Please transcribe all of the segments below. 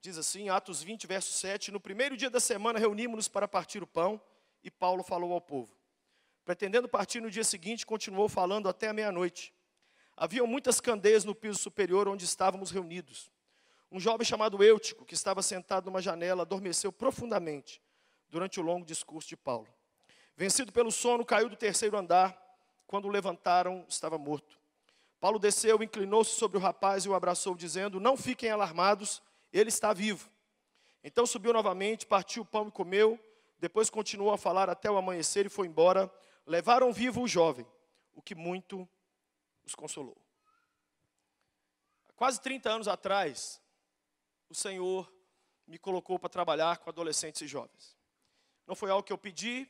Diz assim, Atos 20, verso 7, no primeiro dia da semana reunimos-nos para partir o pão, e Paulo falou ao povo. Pretendendo partir no dia seguinte, continuou falando até a meia-noite. Havia muitas candeias no piso superior onde estávamos reunidos. Um jovem chamado Eutico, que estava sentado numa janela, adormeceu profundamente durante o longo discurso de Paulo. Vencido pelo sono, caiu do terceiro andar. Quando o levantaram, estava morto. Paulo desceu, inclinou-se sobre o rapaz e o abraçou, dizendo, não fiquem alarmados, ele está vivo. Então subiu novamente, partiu o pão e comeu. Depois continuou a falar até o amanhecer e foi embora. Levaram vivo o jovem, o que muito os consolou. Há quase 30 anos atrás, o Senhor me colocou para trabalhar com adolescentes e jovens. Não foi algo que eu pedi,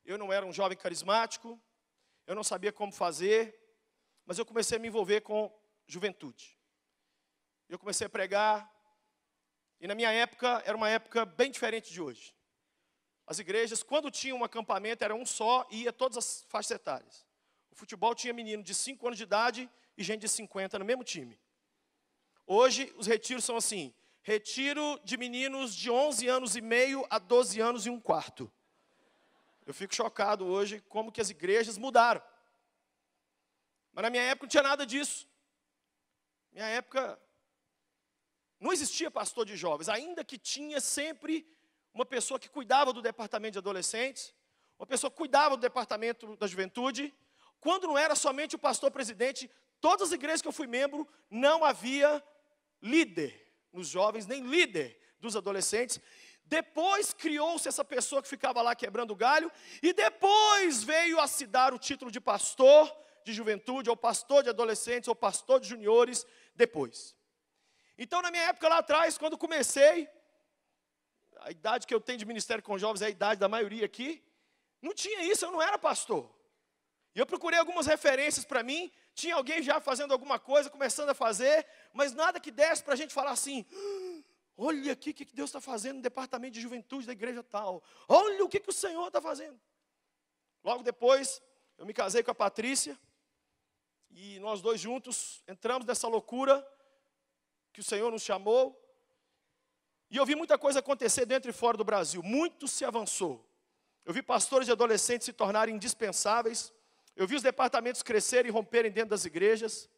eu não era um jovem carismático, eu não sabia como fazer, mas eu comecei a me envolver com juventude. Eu comecei a pregar, e na minha época, era uma época bem diferente de hoje. As igrejas, quando tinha um acampamento, era um só e ia todas as faixas etárias. O futebol tinha menino de 5 anos de idade e gente de 50 no mesmo time. Hoje, os retiros são assim, retiro de meninos de 11 anos e meio a 12 anos e um quarto. Eu fico chocado hoje como que as igrejas mudaram. Mas na minha época não tinha nada disso. Minha época não existia pastor de jovens, ainda que tinha sempre uma pessoa que cuidava do departamento de adolescentes, uma pessoa que cuidava do departamento da juventude. Quando não era somente o pastor presidente, todas as igrejas que eu fui membro, não havia líder nos jovens, nem líder dos adolescentes. Depois criou-se essa pessoa que ficava lá quebrando galho, e depois veio a se dar o título de pastor de juventude, ou pastor de adolescentes, ou pastor de juniores, depois. Então, na minha época lá atrás, quando comecei, a idade que eu tenho de ministério com jovens é a idade da maioria aqui, não tinha isso, eu não era pastor. E eu procurei algumas referências para mim, tinha alguém já fazendo alguma coisa, começando a fazer, mas nada que desse para a gente falar assim, olha aqui o que Deus está fazendo no departamento de juventude da igreja tal, olha o que o Senhor está fazendo. Logo depois, eu me casei com a Patrícia, e nós dois juntos entramos nessa loucura que o Senhor nos chamou, e eu vi muita coisa acontecer dentro e fora do Brasil, muito se avançou. Eu vi pastores de adolescentes se tornarem indispensáveis, eu vi os departamentos crescerem e romperem dentro das igrejas,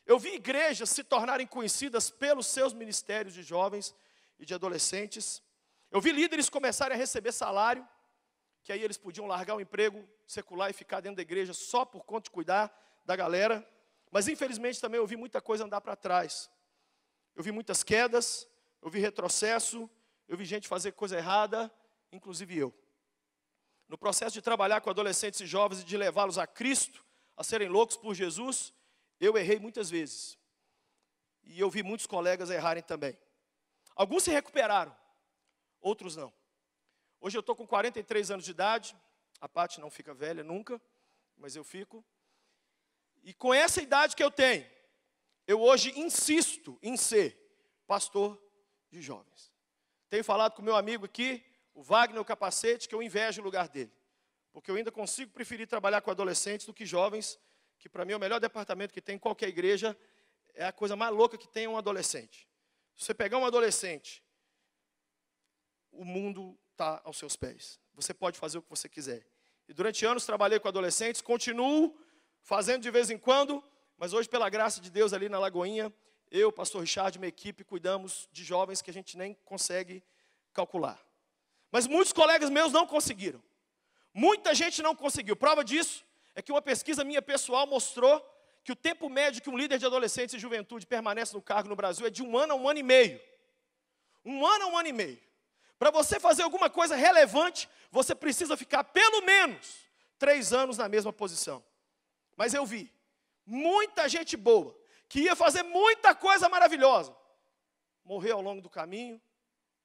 eu vi igrejas se tornarem conhecidas pelos seus ministérios de jovens e de adolescentes, eu vi líderes começarem a receber salário, que aí eles podiam largar o emprego secular e ficar dentro da igreja só por conta de cuidar da galera, mas infelizmente também eu vi muita coisa andar para trás. Eu vi muitas quedas, eu vi retrocesso, eu vi gente fazer coisa errada, inclusive eu. No processo de trabalhar com adolescentes e jovens e de levá-los a Cristo, a serem loucos por Jesus, eu errei muitas vezes. E eu vi muitos colegas errarem também. Alguns se recuperaram, outros não. Hoje eu estou com 43 anos de idade, a Paty não fica velha nunca, mas eu fico. E com essa idade que eu tenho, eu hoje insisto em ser pastor de jovens. Tenho falado com meu amigo aqui, o Wagner, o Capacete, que eu invejo o lugar dele. Porque eu ainda consigo preferir trabalhar com adolescentes do que jovens, que para mim é o melhor departamento que tem em qualquer igreja, é a coisa mais louca que tem um adolescente. Se você pegar um adolescente, o mundo está aos seus pés. Você pode fazer o que você quiser. E durante anos trabalhei com adolescentes, continuo fazendo de vez em quando, mas hoje, pela graça de Deus, ali na Lagoinha, eu, pastor Richard, minha equipe, cuidamos de jovens que a gente nem consegue calcular. Mas muitos colegas meus não conseguiram. Muita gente não conseguiu. Prova disso é que uma pesquisa minha pessoal mostrou que o tempo médio que um líder de adolescentes e juventude permanece no cargo no Brasil é de 1 ano a 1 ano e meio. 1 ano a 1 ano e meio. Para você fazer alguma coisa relevante, você precisa ficar pelo menos 3 anos na mesma posição. Mas eu vi muita gente boa, que ia fazer muita coisa maravilhosa, morrer ao longo do caminho,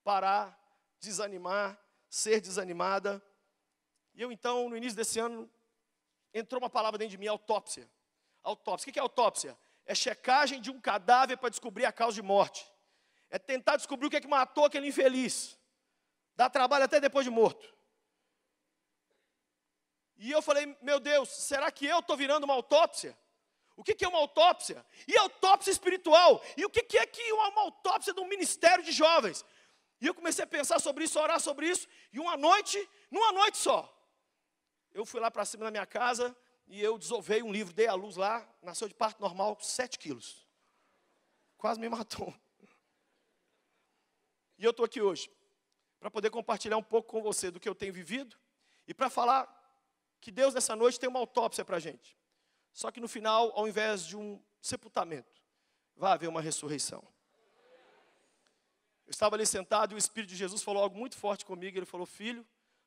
parar, desanimar, ser desanimada. E eu então, no início desse ano, entrou uma palavra dentro de mim, autópsia. Autópsia. O que é autópsia? É checagem de um cadáver para descobrir a causa de morte. É tentar descobrir o que é que matou aquele infeliz. Dá trabalho até depois de morto. E eu falei, meu Deus, será que eu estou virando uma autópsia? O que é uma autópsia? E autópsia espiritual? E o que é uma autópsia de um ministério de jovens? E eu comecei a pensar sobre isso, a orar sobre isso. E numa noite só, eu fui lá para cima da minha casa e eu desovei um livro, dei à luz lá, nasceu de parto normal, 7 quilos. Quase me matou. E eu estou aqui hoje para poder compartilhar um pouco com você do que eu tenho vivido e para falar que Deus nessa noite tem uma autópsia para a gente. Só que no final, ao invés de um sepultamento, vai haver uma ressurreição. Eu estava ali sentado e o Espírito de Jesus falou algo muito forte comigo. Ele falou: filho,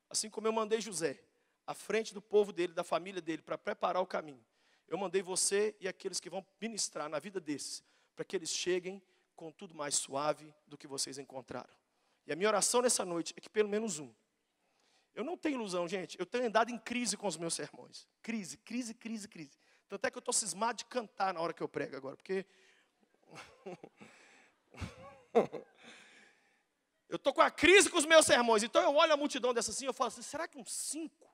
assim como eu mandei José à frente do povo dele, da família dele, para preparar o caminho, eu mandei você e aqueles que vão ministrar na vida desses, para que eles cheguem com tudo mais suave do que vocês encontraram. E a minha oração nessa noite é que pelo menos um. Eu não tenho ilusão, gente. Eu tenho andado em crise com os meus sermões. Crise. Tanto é que eu estou cismado de cantar na hora que eu prego agora, porque eu estou com a crise com os meus sermões. Então eu olho a multidão dessa assim, eu falo assim, será que uns 5?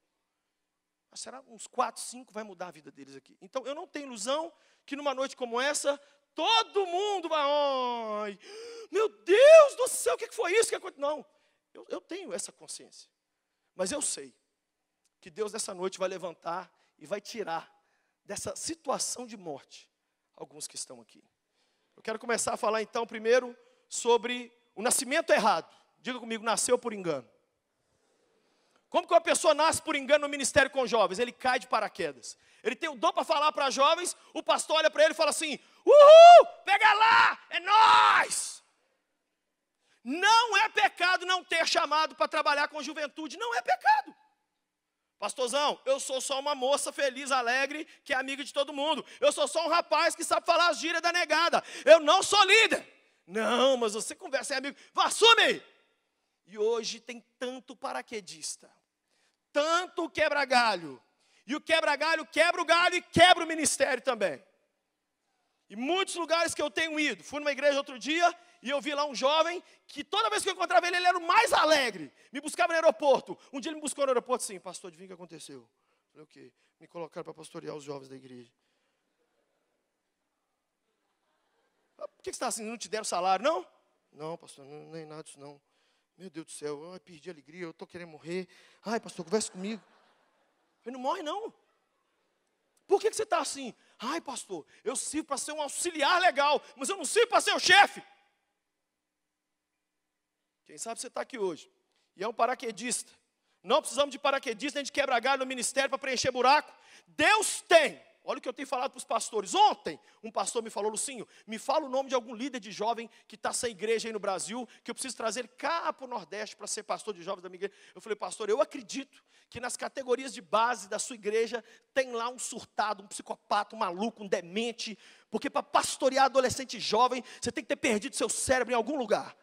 Será que uns 4, 5 vai mudar a vida deles aqui? Então eu não tenho ilusão que numa noite como essa, todo mundo vai, ai, meu Deus do céu, o que foi isso que aconteceu? Não, eu tenho essa consciência. Mas eu sei que Deus nessa noite vai levantar e vai tirar dessa situação de morte alguns que estão aqui. Eu quero começar a falar então primeiro sobre o nascimento errado. Diga comigo, nasceu por engano. Como que uma pessoa nasce por engano no ministério com jovens? Ele cai de paraquedas. Ele tem o dom para falar para jovens, o pastor olha para ele e fala assim, uhul, pega lá, é nós. Não é pecado não ter chamado para trabalhar com juventude, não é pecado. Pastorzão, eu sou só uma moça feliz, alegre, que é amiga de todo mundo. Eu sou só um rapaz que sabe falar as gírias da negada. Eu não sou líder. Não, mas você conversa, é amigo. Assume! E hoje tem tanto paraquedista, tanto quebra-galho. E o quebra-galho quebra o galho e quebra o ministério também. E muitos lugares que eu tenho ido. Fui numa igreja outro dia e eu vi lá um jovem que toda vez que eu encontrava ele, ele era o mais alegre. Me buscava no aeroporto. Um dia ele me buscou no aeroporto assim, pastor, adivinha o que aconteceu? Eu falei, o quê? Me colocaram para pastorear os jovens da igreja. Por que você está assim? Não te deram salário, não? Não, pastor, nem nada disso não. Meu Deus do céu, eu perdi a alegria, eu estou querendo morrer. Ai, pastor, conversa comigo. Eu falei, não morre não. Por que você está assim? Ai, pastor, eu sirvo para ser um auxiliar legal, mas eu não sirvo para ser o chefe. Quem sabe você está aqui hoje e é um paraquedista. Não precisamos de paraquedista nem de quebra-galho no ministério para preencher buraco. Deus tem. Olha o que eu tenho falado para os pastores. Ontem, um pastor me falou, Lucinho, me fala o nome de algum líder de jovem que está sem igreja aí no Brasil, que eu preciso trazer ele cá para o Nordeste para ser pastor de jovens da minha igreja. Eu falei, pastor, eu acredito que nas categorias de base da sua igreja tem lá um surtado, um psicopata, um maluco, um demente, porque para pastorear adolescente jovem, você tem que ter perdido seu cérebro em algum lugar.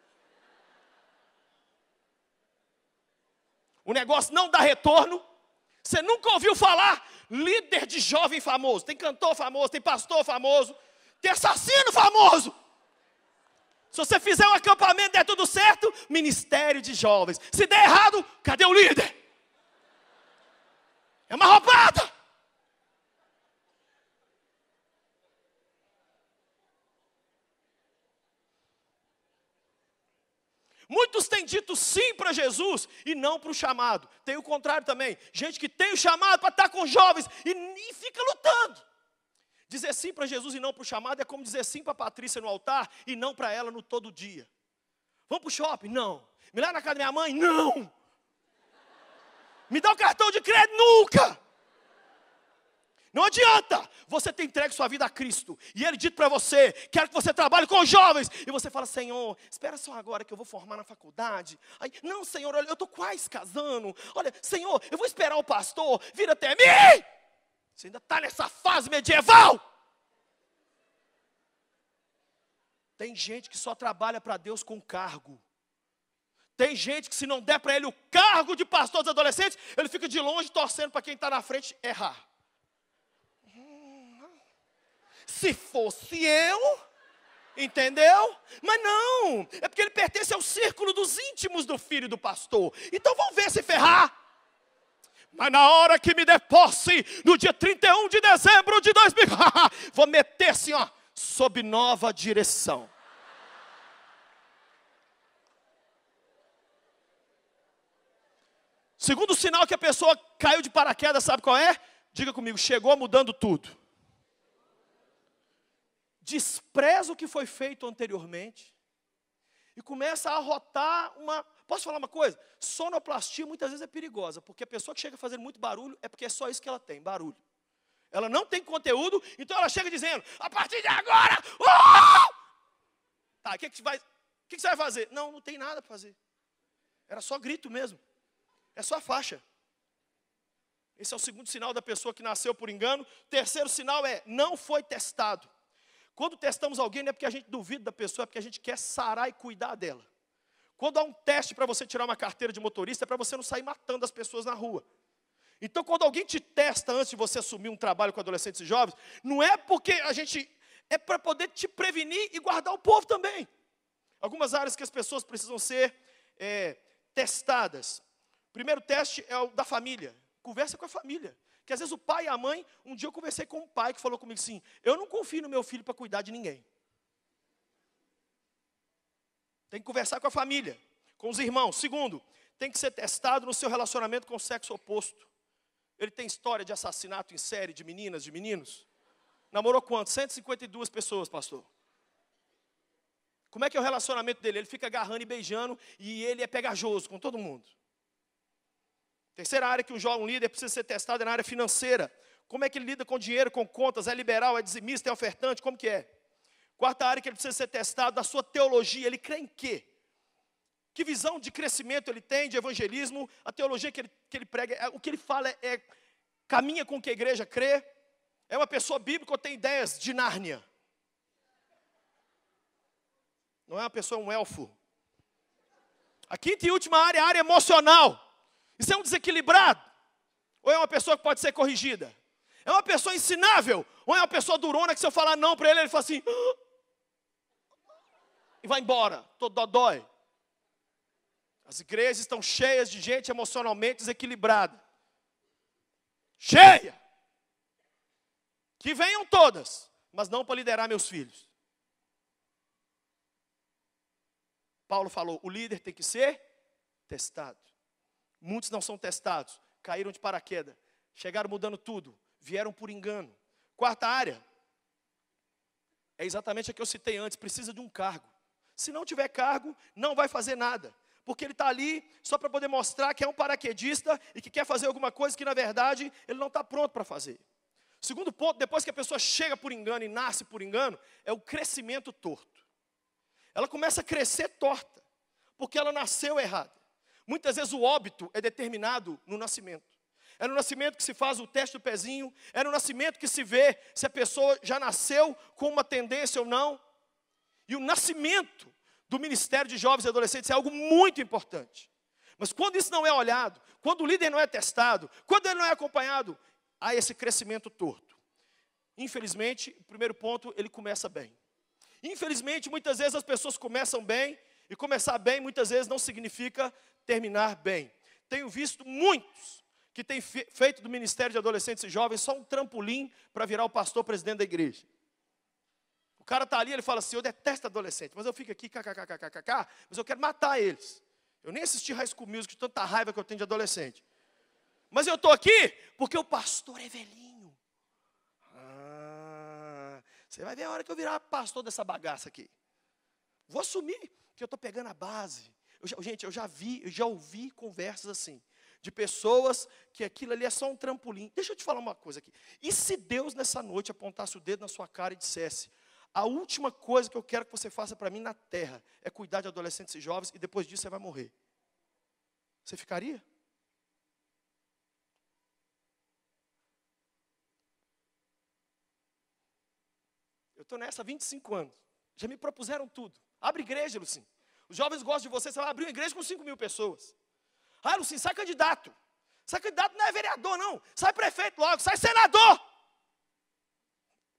O negócio não dá retorno. Você nunca ouviu falar líder de jovem famoso? Tem cantor famoso, tem pastor famoso, tem assassino famoso. Se você fizer um acampamento e der tudo certo, ministério de jovens. Se der errado, cadê o líder? É uma roubada. Muitos têm dito sim para Jesus e não para o chamado. Tem o contrário também. Gente que tem o chamado para estar com jovens e fica lutando. Dizer sim para Jesus e não para o chamado é como dizer sim para a Patrícia no altar e não para ela no todo dia. Vamos para o shopping? Não. Me leva na casa da minha mãe? Não. Me dá o cartão de crédito? Nunca. Não adianta, você ter entregue sua vida a Cristo, e Ele dito para você, quero que você trabalhe com jovens, e você fala, Senhor, espera só agora que eu vou formar na faculdade. Aí, não, Senhor, olha, eu estou quase casando. Olha, Senhor, eu vou esperar o pastor vir até mim. Você ainda está nessa fase medieval. Tem gente que só trabalha para Deus com cargo. Tem gente que se não der para ele o cargo de pastor dos adolescentes, ele fica de longe torcendo para quem está na frente errar. Se fosse eu, entendeu? Mas não, é porque ele pertence ao círculo dos íntimos do filho do pastor. Então vamos ver se ferrar. Mas na hora que me der posse, no dia 31 de dezembro de 2000, vou meter assim, ó, sob nova direção. Segundo sinal que a pessoa caiu de paraquedas, sabe qual é? Diga comigo, chegou mudando tudo. Despreza o que foi feito anteriormente e começa a arrotar uma... Posso falar uma coisa? Sonoplastia muitas vezes é perigosa, porque a pessoa que chega fazendo muito barulho é porque é só isso que ela tem, barulho. Ela não tem conteúdo, então ela chega dizendo, a partir de agora... Tá, o que você vai fazer? Não tem nada para fazer. Era só grito mesmo. É só a faixa. Esse é o segundo sinal da pessoa que nasceu por engano. Terceiro sinal é, não foi testado. Quando testamos alguém, não é porque a gente duvida da pessoa, é porque a gente quer sarar e cuidar dela. Quando há um teste para você tirar uma carteira de motorista, é para você não sair matando as pessoas na rua. Então, quando alguém te testa antes de você assumir um trabalho com adolescentes e jovens, não é porque a gente... É para poder te prevenir e guardar o povo também. Algumas áreas que as pessoas precisam ser testadas. O primeiro teste é o da família. Conversa com a família. Porque às vezes o pai e a mãe... Um dia eu conversei com um pai que falou comigo assim, eu não confio no meu filho para cuidar de ninguém. Tem que conversar com a família, com os irmãos. Segundo, tem que ser testado no seu relacionamento com o sexo oposto. Ele tem história de assassinato em série de meninas, de meninos? Namorou quanto? 152 pessoas, pastor. Como é que é o relacionamento dele? Ele fica agarrando e beijando e ele é pegajoso com todo mundo. Terceira área que um líder precisa ser testado é na área financeira. Como é que ele lida com dinheiro, com contas? É liberal, é dizimista, é ofertante? Como que é? Quarta área que ele precisa ser testado, da sua teologia. Ele crê em quê? Que visão de crescimento ele tem, de evangelismo? A teologia que ele prega, o que ele fala caminha com o que a igreja crê? É uma pessoa bíblica ou tem ideias de Nárnia? Não é uma pessoa, um elfo. A quinta e última área é a área emocional. Isso é um desequilibrado? Ou é uma pessoa que pode ser corrigida? É uma pessoa ensinável? Ou é uma pessoa durona que se eu falar não para ele fala assim... E vai embora, todo dodói. As igrejas estão cheias de gente emocionalmente desequilibrada. Cheia! Que venham todas, mas não para liderar meus filhos. Paulo falou, o líder tem que ser testado. Muitos não são testados, caíram de paraquedas, chegaram mudando tudo, vieram por engano. Quarta área, é exatamente a que eu citei antes, precisa de um cargo. Se não tiver cargo, não vai fazer nada. Porque ele está ali só para poder mostrar que é um paraquedista e que quer fazer alguma coisa que, na verdade, ele não está pronto para fazer. Segundo ponto, depois que a pessoa chega por engano e nasce por engano, é o crescimento torto. Ela começa a crescer torta, porque ela nasceu errada. Muitas vezes o óbito é determinado no nascimento. É no nascimento que se faz o teste do pezinho, é no nascimento que se vê se a pessoa já nasceu com uma tendência ou não. E o nascimento do ministério de jovens e adolescentes é algo muito importante. Mas quando isso não é olhado, quando o líder não é testado, quando ele não é acompanhado, há esse crescimento torto. Infelizmente, o primeiro ponto, ele começa bem. Infelizmente, muitas vezes as pessoas começam bem, e começar bem muitas vezes não significa terminar bem. Tenho visto muitos que têm feito do ministério de adolescentes e jovens só um trampolim para virar o pastor presidente da igreja. O cara está ali, ele fala assim, eu detesto adolescente, mas eu fico aqui, kkkkkk, mas eu quero matar eles. Eu nem assisti High School Music de tanta raiva que eu tenho de adolescente. Mas eu estou aqui porque o pastor é velhinho. Você vai ver a hora que eu virar pastor dessa bagaça aqui. Vou assumir que eu estou pegando a base. Eu já ouvi conversas assim, de pessoas que aquilo ali é só um trampolim. Deixa eu te falar uma coisa aqui. E se Deus nessa noite apontasse o dedo na sua cara e dissesse, a última coisa que eu quero que você faça para mim na terra é cuidar de adolescentes e jovens e depois disso você vai morrer. Você ficaria? Eu estou nessa há 25 anos. Já me propuseram tudo. Abre igreja, Lucim. Os jovens gostam de você, você vai abrir uma igreja com 5.000 pessoas. Ah, Lucim, sai candidato. Sai candidato não é vereador, não. Sai prefeito logo, sai senador.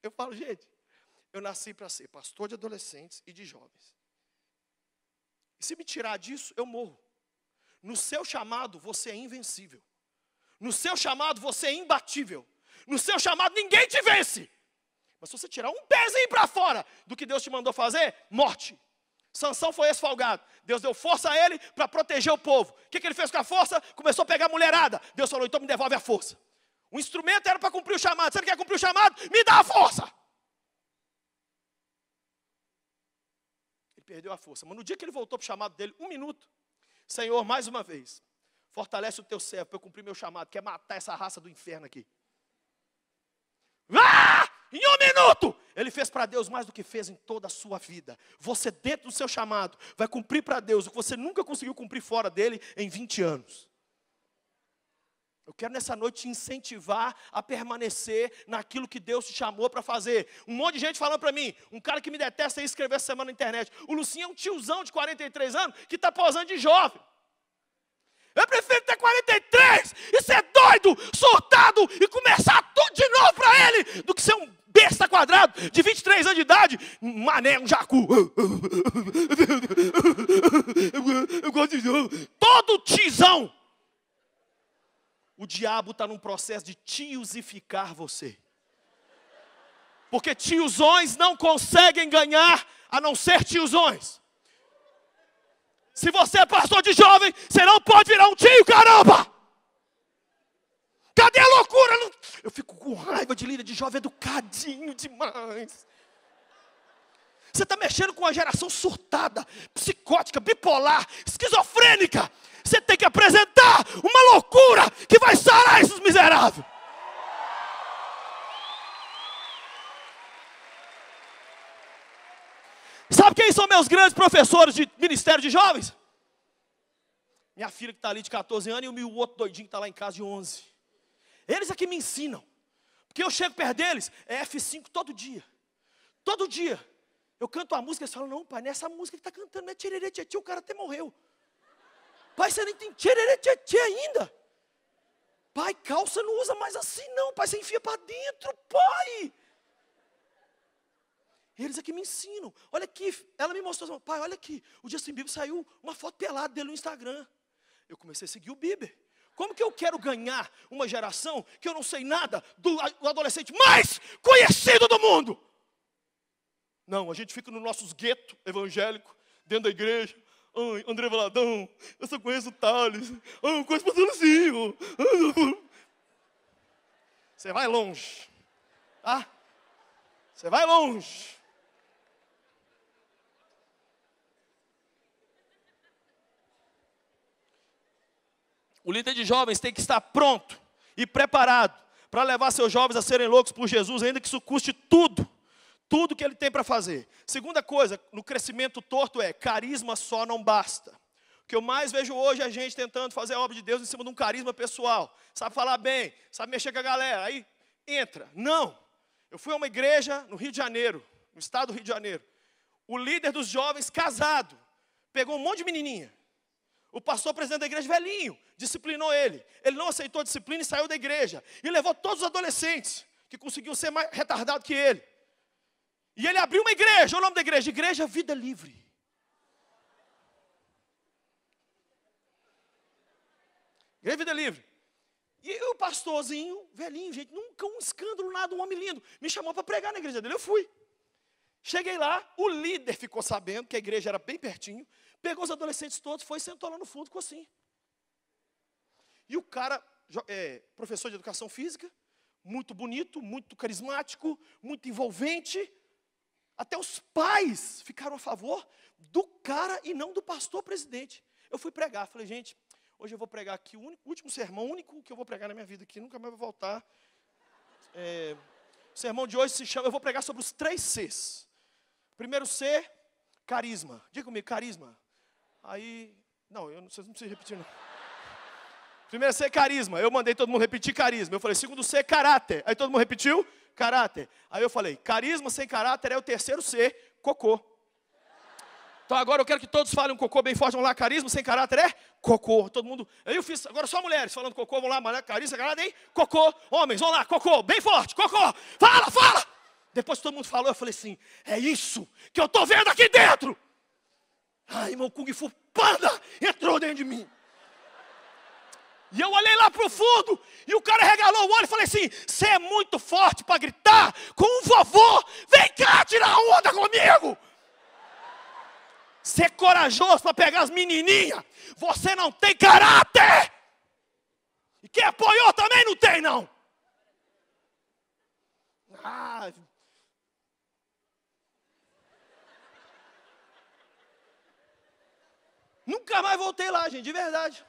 Eu falo, gente, eu nasci para ser pastor de adolescentes e de jovens. E se me tirar disso, eu morro. No seu chamado, você é invencível. No seu chamado você é imbatível. No seu chamado ninguém te vence. Mas se você tirar um pezinho para fora do que Deus te mandou fazer, morte. Sansão foi esfolgado. Deus deu força a ele para proteger o povo. O que ele fez com a força? Começou a pegar a mulherada. Deus falou, então me devolve a força. O instrumento era para cumprir o chamado. Você não quer cumprir o chamado? Me dá a força. Ele perdeu a força. Mas no dia que ele voltou para o chamado dele, 1 minuto. Senhor, mais uma vez, fortalece o teu servo para eu cumprir meu chamado. Quer matar essa raça do inferno aqui. Em 1 minuto, ele fez para Deus mais do que fez em toda a sua vida. Você dentro do seu chamado vai cumprir para Deus o que você nunca conseguiu cumprir fora dele em 20 anos. Eu quero nessa noite te incentivar a permanecer naquilo que Deus te chamou para fazer. Um monte de gente falando para mim, um cara que me detesta aí escreveu essa semana na internet. O Lucinho é um tiozão de 43 anos que está posando de jovem. Eu prefiro ter 43 e ser doido, surtado e começar tudo de novo para ele, do que ser um besta quadrado de 23 anos de idade, um mané, um jacu. Eu gosto de jogo. Todo tizão. O diabo está num processo de tiosificar você. Porque tiozões não conseguem ganhar a não ser tiozões. Se você é pastor de jovem, você não pode virar um tio, caramba! Cadê a loucura? Eu fico com raiva de líder de jovem educadinho demais. Você está mexendo com uma geração surtada, psicótica, bipolar, esquizofrênica. Você tem que apresentar uma loucura que vai sarar esses miseráveis. Sabe quem são meus grandes professores de ministério de jovens? Minha filha que está ali de 14 anos e o outro doidinho que está lá em casa de 11. Eles é que me ensinam. Porque eu chego perto deles, é F5 todo dia. Todo dia. Eu canto a música e eles falam, não pai, não é essa música que está cantando, não é tchererê tchê, o cara até morreu. Pai, você nem tem tchererê tchê ainda. Pai, calça não usa mais assim não, pai, você enfia para dentro, pai. Eles aqui me ensinam. Olha aqui, ela me mostrou, pai, olha aqui, o Justin Bieber saiu uma foto pelada dele no Instagram. Eu comecei a seguir o Bieber. Como que eu quero ganhar uma geração que eu não sei nada do adolescente mais conhecido do mundo? Não, a gente fica nos nossos guetos evangélicos, dentro da igreja. Ai, André Valadão, eu só conheço o Thales. Ai, eu conheço o pastor Lucinho. Você vai longe. Tá? Você vai longe. O líder de jovens tem que estar pronto e preparado para levar seus jovens a serem loucos por Jesus, ainda que isso custe tudo. Tudo que ele tem para fazer. Segunda coisa, no crescimento torto carisma só não basta. O que eu mais vejo hoje é a gente tentando fazer a obra de Deus em cima de um carisma pessoal. Sabe falar bem, sabe mexer com a galera, aí entra. Não. Eu fui a uma igreja no Rio de Janeiro, no estado do Rio de Janeiro. O líder dos jovens, casado, pegou um monte de menininha. O pastor presidente da igreja, velhinho, disciplinou ele. Ele não aceitou a disciplina e saiu da igreja. E levou todos os adolescentes que conseguiam ser mais retardados que ele. E ele abriu uma igreja, o nome da igreja? Igreja Vida Livre. Igreja Vida Livre. E o pastorzinho, velhinho, gente, nunca um escândalo, nada, um homem lindo, me chamou para pregar na igreja dele, eu fui. Cheguei lá, o líder ficou sabendo que a igreja era bem pertinho, pegou os adolescentes todos, foi e sentou lá no fundo, ficou assim. E o cara, professor de educação física, muito bonito, muito carismático, muito envolvente. Até os pais ficaram a favor do cara e não do pastor presidente. Eu fui pregar, falei, gente, hoje eu vou pregar aqui o último sermão, único que eu vou pregar na minha vida aqui, nunca mais vou voltar. O sermão de hoje se chama, eu vou pregar sobre os 3 Cs. Primeiro C, carisma. Diga comigo, carisma. Aí, não, vocês não precisam repetir não. Primeiro C, carisma. Eu mandei todo mundo repetir carisma. Eu falei, segundo C, caráter. Aí todo mundo repetiu, caráter. Aí eu falei, carisma sem caráter é o terceiro C, cocô. Então agora eu quero que todos falem um cocô bem forte. Vamos lá, carisma sem caráter é cocô. Todo mundo, aí eu fiz, agora só mulheres falando cocô. Vamos lá, carisma sem caráter, hein? Cocô. Homens, vamos lá, cocô, bem forte, cocô. Fala, fala. Depois que todo mundo falou, eu falei assim, é isso que eu estou vendo aqui dentro. Ai, meu Kung Fu Panda entrou dentro de mim. E eu olhei lá para o fundo, e o cara regalou o olho e falei assim: você é muito forte para gritar com um vovô, vem cá tirar onda comigo. Ser corajoso para pegar as menininhas, você não tem caráter. E quem apoiou também não tem, não. Nunca mais voltei lá, gente, de verdade.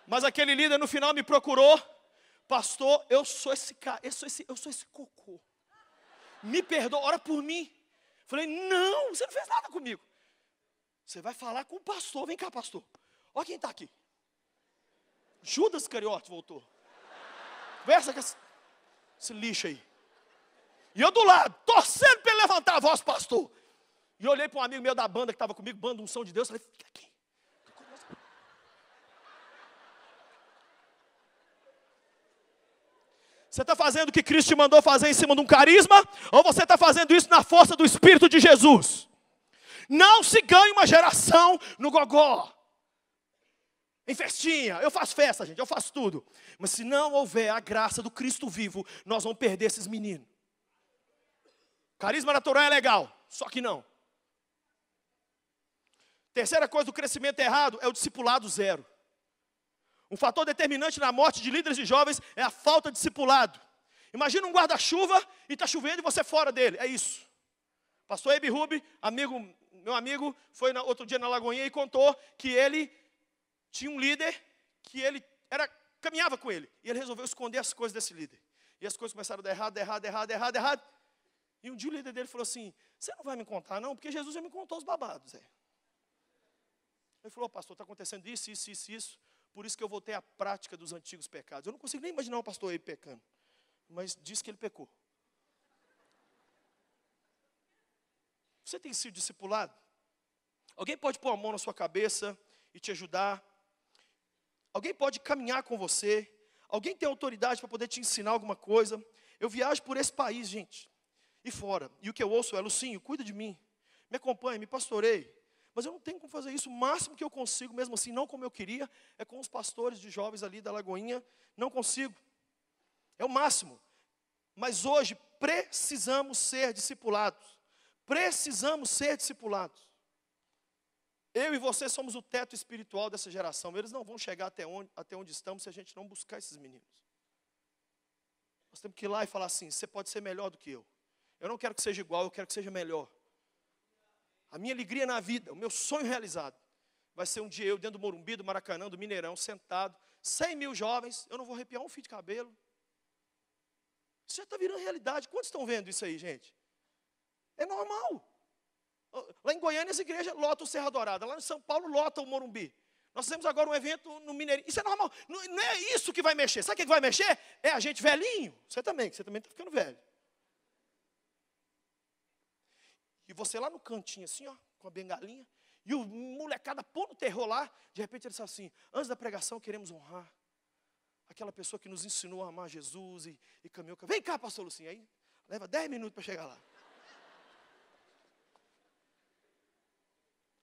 Mas aquele líder no final me procurou: pastor, eu sou esse cara, eu sou esse cocô. Me perdoa, ora por mim. Falei: não, você não fez nada comigo. Você vai falar com o pastor. Vem cá, pastor. Olha quem está aqui. Judas Iscariote voltou. Conversa com esse lixo aí. E eu do lado, torcendo para ele levantar a voz, pastor. E eu olhei para um amigo meu da banda que estava comigo, banda Unção de Deus, falei: fica aqui. Você está fazendo o que Cristo te mandou fazer em cima de um carisma? Ou você está fazendo isso na força do Espírito de Jesus? Não se ganhe uma geração no gogó, em festinha. Eu faço festa, gente, eu faço tudo. Mas se não houver a graça do Cristo vivo, nós vamos perder esses meninos. Carisma natural é legal, só que não. Terceira coisa do crescimento errado é o discipulado zero. Um fator determinante na morte de líderes de jovens é a falta de discipulado. Imagina um guarda-chuva e está chovendo e você fora dele. É isso. Pastor Ebi Rubi, meu amigo, foi outro dia na Lagoinha e contou que ele tinha um líder que ele caminhava com ele. E ele resolveu esconder as coisas desse líder. E as coisas começaram a dar errado. E um dia o líder dele falou assim: você não vai me contar não? Porque Jesus já me contou os babados. Ele falou: pastor, está acontecendo isso. Por isso que eu voltei à prática dos antigos pecados. Eu não consigo nem imaginar o pastor aí pecando. Mas diz que ele pecou. Você tem sido discipulado? Alguém pode pôr a mão na sua cabeça e te ajudar? Alguém pode caminhar com você? Alguém tem autoridade para poder te ensinar alguma coisa? Eu viajo por esse país, gente, e fora. E o que eu ouço é: Lucinho, cuida de mim. Me acompanhe, me pastoreie. Mas eu não tenho como fazer isso. O máximo que eu consigo, mesmo assim, não como eu queria, é com os pastores de jovens ali da Lagoinha. Não consigo. É o máximo. Mas hoje precisamos ser discipulados. Precisamos ser discipulados. Eu e você somos o teto espiritual dessa geração. Eles não vão chegar até onde estamos se a gente não buscar esses meninos. Nós temos que ir lá e falar assim: você pode ser melhor do que eu. Eu não quero que seja igual, eu quero que seja melhor. A minha alegria na vida, o meu sonho realizado, vai ser um dia eu dentro do Morumbi, do Maracanã, do Mineirão, sentado, 100 mil jovens, eu não vou arrepiar um fio de cabelo. Isso já está virando realidade. Quantos estão vendo isso aí, gente? É normal. Lá em Goiânia, essa igreja lota o Serra Dourada. Lá em São Paulo, lota o Morumbi. Nós fizemos agora um evento no Mineirinho. Isso é normal. Não é isso que vai mexer. Sabe o que vai mexer? É a gente velhinho. Você também está ficando velho. E você lá no cantinho assim, ó, com a bengalinha. E o molecada pondo terror lá. De repente ele disse assim: antes da pregação queremos honrar aquela pessoa que nos ensinou a amar Jesus e caminhou. Vem cá, pastor Lucinho. Aí leva 10 minutos para chegar lá.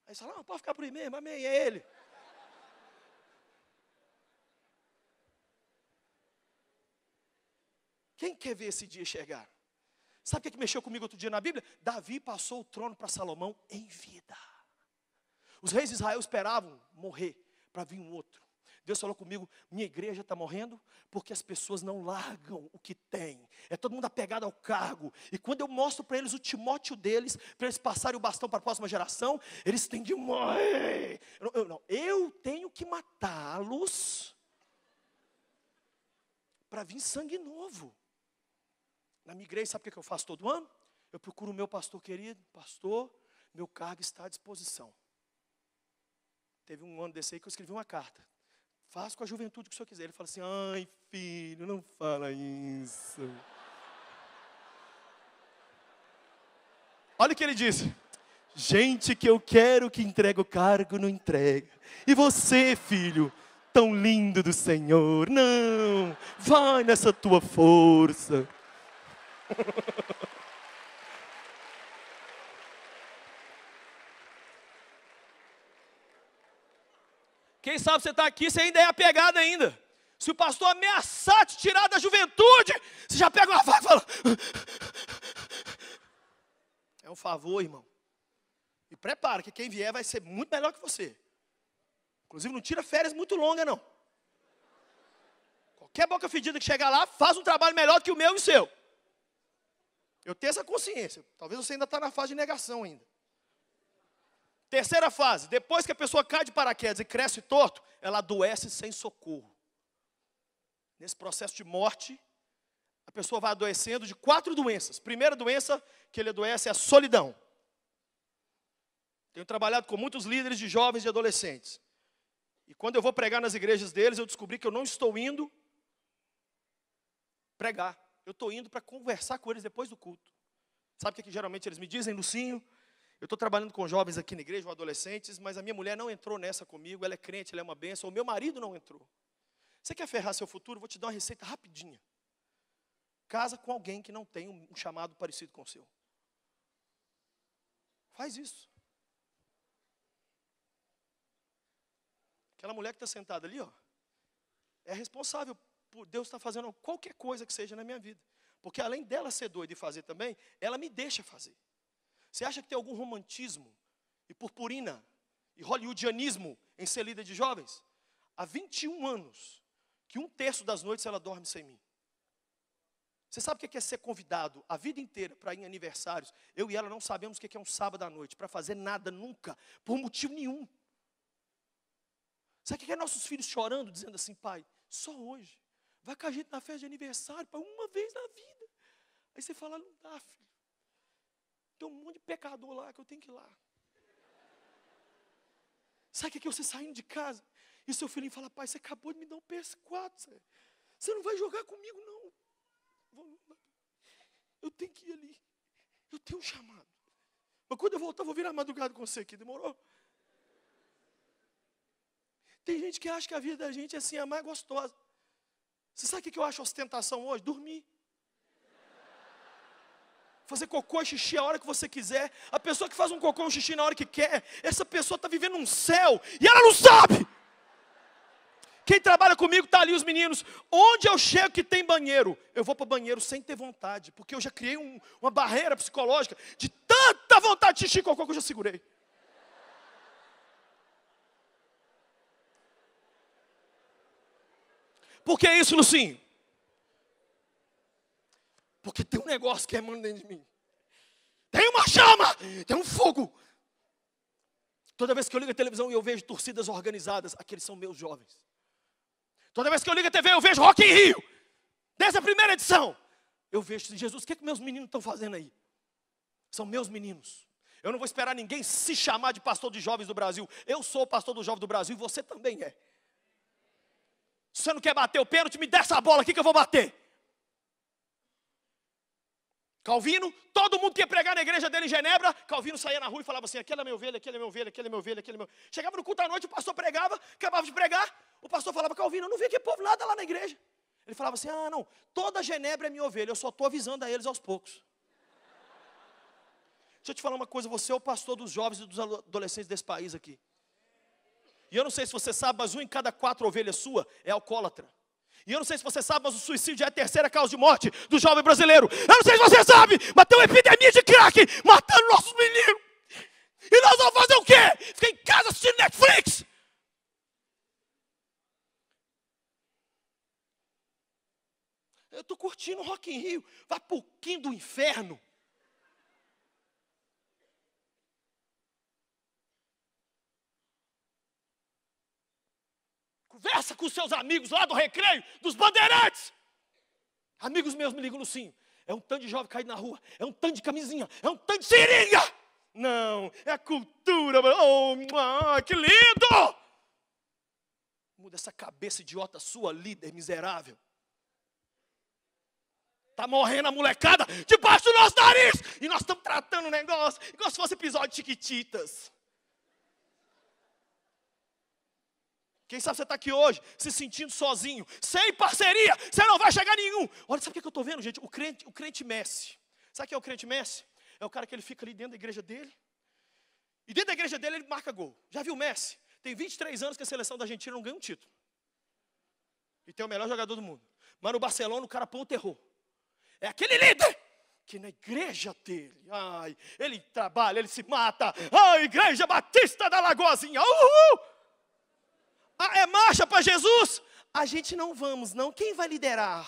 Aí você fala: não, pode ficar por aí mesmo, amém, é ele. Quem quer ver esse dia chegar? Sabe o que mexeu comigo outro dia na Bíblia? Davi passou o trono para Salomão em vida. Os reis de Israel esperavam morrer para vir um outro. Deus falou comigo: minha igreja está morrendo porque as pessoas não largam o que tem. É todo mundo apegado ao cargo. E quando eu mostro para eles o Timóteo deles, para eles passarem o bastão para a próxima geração, eles têm de morrer. Eu tenho que matá-los para vir sangue novo. Na minha igreja, sabe o que eu faço todo ano? Eu procuro o meu pastor querido: pastor, meu cargo está à disposição. Teve um ano desse aí que eu escrevi uma carta: faça com a juventude o que o senhor quiser. Ele fala assim: ai filho, não fala isso. Olha o que ele disse: gente que eu quero que entregue o cargo, não entrega. E você, filho, tão lindo do Senhor, não, vai nessa tua força. Quem sabe você está aqui, você ainda é apegado ainda. Se o pastor ameaçar te tirar da juventude, você já pega uma faca e fala... É um favor, irmão. E prepara, que quem vier vai ser muito melhor que você. Inclusive, não tira férias muito longas, não. Qualquer boca fedida que chegar lá, faz um trabalho melhor do que o meu e o seu. Eu tenho essa consciência. Talvez você ainda está na fase de negação ainda. Terceira fase, depois que a pessoa cai de paraquedas e cresce torto, ela adoece sem socorro. Nesse processo de morte, a pessoa vai adoecendo de 4 doenças. Primeira doença que ele adoece é a solidão. Tenho trabalhado com muitos líderes de jovens e adolescentes. E quando eu vou pregar nas igrejas deles, eu descobri que eu não estou indo pregar. Eu estou indo para conversar com eles depois do culto. Sabe o que geralmente eles me dizem, Lucinho? Eu estou trabalhando com jovens aqui na igreja, ou adolescentes, mas a minha mulher não entrou nessa comigo, ela é crente, ela é uma bênção, o meu marido não entrou. Você quer ferrar seu futuro? Vou te dar uma receita rapidinha. Casa com alguém que não tem um chamado parecido com o seu. Faz isso. Aquela mulher que está sentada ali, ó, é responsável por Deus estar fazendo qualquer coisa que seja na minha vida. Porque além dela ser doida e fazer também, ela me deixa fazer. Você acha que tem algum romantismo e purpurina e hollywoodianismo em ser líder de jovens? Há 21 anos que 1/3 das noites ela dorme sem mim. Você sabe o que é ser convidado a vida inteira para ir em aniversários? Eu e ela não sabemos o que é um sábado à noite, para fazer nada nunca, por motivo nenhum. Sabe o que é nossos filhos chorando, dizendo assim, pai, só hoje, vai com a gente na festa de aniversário, para uma vez na vida. Aí você fala, não dá, filho. Tem um monte de pecador lá que eu tenho que ir lá. Sabe o que é você saindo de casa? E seu filhinho fala, pai, você acabou de me dar um PS4. Você não vai jogar comigo, não. Eu tenho que ir ali. Eu tenho um chamado. Mas quando eu voltar, eu vou virar madrugada com você aqui. Demorou? Tem gente que acha que a vida da gente é assim, a mais gostosa. Você sabe o que eu acho ostentação hoje? Dormir. Fazer cocô e xixi a hora que você quiser. A pessoa que faz um cocô e um xixi na hora que quer, essa pessoa está vivendo um céu e ela não sabe. Quem trabalha comigo está ali, os meninos. Onde eu chego que tem banheiro, eu vou para o banheiro sem ter vontade. Porque eu já criei uma barreira psicológica de tanta vontade de xixi e cocô que eu já segurei. Por que isso, Lucinho? Porque tem um negócio que emana dentro de mim. Tem uma chama, tem um fogo. Toda vez que eu ligo a televisão e eu vejo torcidas organizadas, aqueles são meus jovens. Toda vez que eu ligo a TV, eu vejo Rock in Rio. Desde a primeira edição. Eu vejo, Jesus, o que meus meninos estão fazendo aí? São meus meninos. Eu não vou esperar ninguém se chamar de pastor de jovens do Brasil. Eu sou o pastor do jovem do Brasil e você também é. Se você não quer bater o pênalti, me dá essa bola aqui que eu vou bater. Calvino, todo mundo que ia pregar na igreja dele em Genebra, Calvino saía na rua e falava assim, aquele é meu ovelha, aquele é meu ovelha, aquele é meu ovelha, aquele é meu... Chegava no culto à noite, o pastor pregava, acabava de pregar, o pastor falava, Calvino, eu não vi aquele povo nada lá na igreja. Ele falava assim, não, toda Genebra é minha ovelha, eu só estou avisando a eles aos poucos. Deixa eu te falar uma coisa, você é o pastor dos jovens e dos adolescentes desse país aqui. E eu não sei se você sabe, mas 1 em cada 4 ovelhas sua é alcoólatra. E eu não sei se você sabe, mas o suicídio é a terceira causa de morte do jovem brasileiro. Eu não sei se você sabe, mas tem uma epidemia de crack matando nossos meninos. E nós vamos fazer o quê? Ficar em casa assistindo Netflix? Eu estou curtindo Rock in Rio. Vai pro quinto do inferno. Conversa com os seus amigos lá do recreio, dos bandeirantes. Amigos meus me ligam, Lucinho, é um tanto de jovem caído na rua, é um tanto de camisinha, é um tanto de seringa. Não, é a cultura. Oh, que lindo! Muda essa cabeça idiota sua, líder miserável. Está morrendo a molecada debaixo do nosso nariz. E nós estamos tratando o negócio igual se fosse episódio de Chiquititas. Quem sabe você está aqui hoje, se sentindo sozinho, sem parceria, você não vai chegar a nenhum. Olha, sabe o que eu estou vendo, gente? O crente Messi. Sabe o que é o crente Messi? É o cara que ele fica ali dentro da igreja dele. E dentro da igreja dele ele marca gol. Já viu o Messi? Tem 23 anos que a seleção da Argentina não ganha um título. E tem o melhor jogador do mundo. Mas no Barcelona o cara põe o terror. É aquele líder que na igreja dele, ai, ele trabalha, ele se mata. Ai, Igreja Batista da Lagoazinha. Uhul! Ah, é marcha para Jesus? A gente não vamos, não. Quem vai liderar?